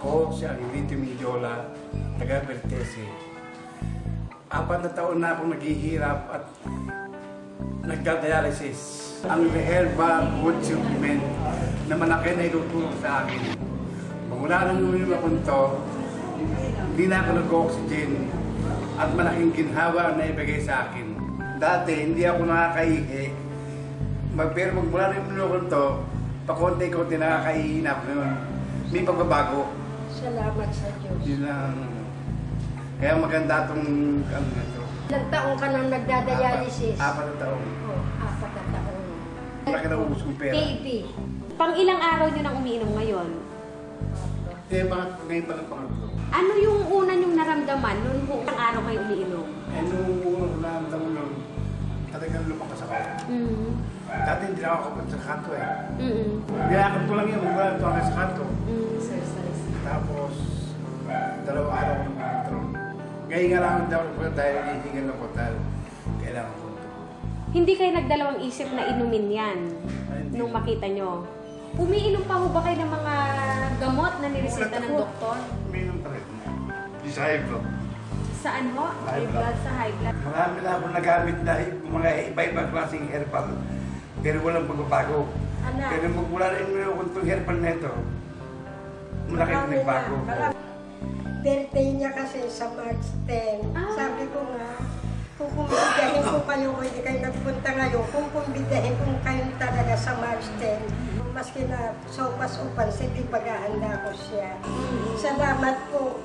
Ako si Angelito Mindiola, taga Vertese. 4 na taon na akong naghihirap at nagda-dialysis. Ang Reherba Food Supplement na malaki na itutulong sa akin. Magmula nang uminom ako nito, hindi na ako nag-oxygen at malaking ginhawa na ibigay sa akin. Dati hindi ako nakakaihi. Pero magmula nang uminom ako nito, pakonti-konti nakakaihi na ako ngayon. May pagbabago. Salamat sa Diyos. Yun lang. Kaya maganda itong ano na ito. Ilang taong ka nang nagdadialysis? 4 na taon. Oo, 4 na taon. Malaki na ubus kong pera. Baby. Pang ilang araw nyo nang umiinom ngayon? Ngayon pa lang pangatlo. Ano yung una nyong naramdaman noon kung ilang araw kayo umiinom? Nung unang naramdaman nun, talagang lumakas ako. Dati hindi na ako sa kanto eh. Nilakad ko lang yun, wala ito hanggang sa kanto. Exercise. Tapos, 2 araw ko ng kanto. Ngayon nga lang daw ko dahil hihingan ako dahil kailangan ko ito. Hindi kayo nagdalawang isip na inumin yan nung makita nyo? Umiinom pa ho ba kayo ng mga gamot na nireseta ng doktor? Umiinom pa rin. Sa high blood. Saan ho? High blood, sa high blood. Marami na akong nagamit na mga iba-ibang klaseng herbal. Pero walang pagbabago. Pero magmula rin mo yung itong herbal na ito, malaki na nagbago. Birthday niya kasi sa March 10. Sabi ko nga, kung kumbidahin ko kayo, hindi kayo nagpunta ngayon, kung kumbidahin ko kayo talaga sa March 10, maski na sopas upan, hindi paghahanda ko siya. Salamat po.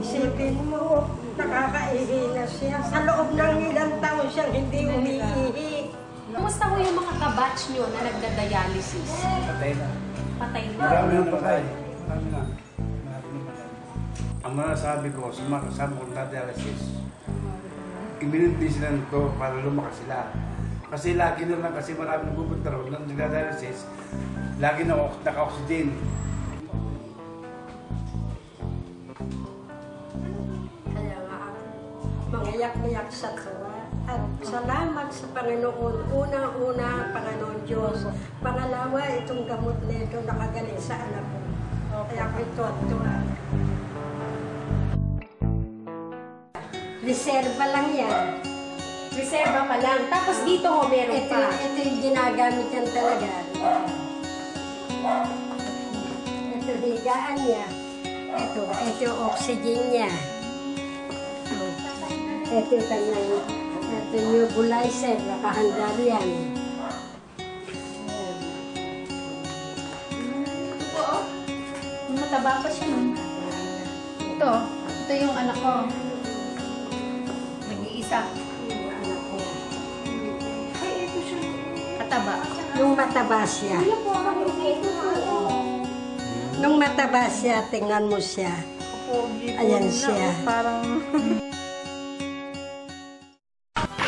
Isipin mo, nakakaihi na siya. Sa loob ng ilang taon siyang hindi umiihi. Kumusta ho yung mga kabatch nyo na nagda-dialysis? Patay na. Patay na. Marami na patay. Marami na. Ang masasabi ko sa mga kasama kong nadialysis, iminunti sila nito para lumakas sila. Kasi lagi na lang, kasi marami nagpupunta ron ng nagda-dialysis, lagi na naka-oxygen. Kaya nga ako, mangiyak-iyak sa tuwa. At salamat sa Panginoon. Una-una, Panginoon Diyos. Pangalawa, itong gamot nito nakagaling sa anak ko. Kaya ako ito at tuwa. Reserva lang yan. Reserva pa lang. Tapos dito ho, meron pa. Ito yung ginagamit yan talaga. Ito higaan niya. Ito yung oxygen niya. Ito yung kanyang nebulizer. Nakahanda yan. Ito po, oh. Mataba pa siya, no? Ito yung anak ko. Nag-iisa. Ay, ito siya. Mataba. Nung mataba siya. Nung mataba siya, tingnan mo siya. Ayan siya. Parang...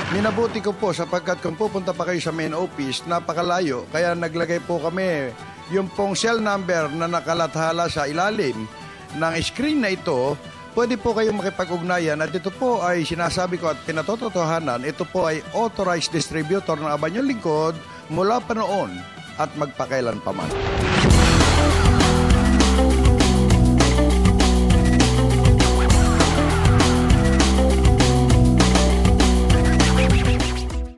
Minabuti ko po sapagkat kung pupunta pa kayo sa main office, napakalayo. Kaya naglagay po kami yung pong cell number na nakalathala sa ilalim ng screen na ito. Pwede po kayong makipag-ugnayan at ito po ay sinasabi ko at pinatotohanan. Ito po ay authorized distributor ng Abanyong Lingkod mula pa noon at magpakailan pa man.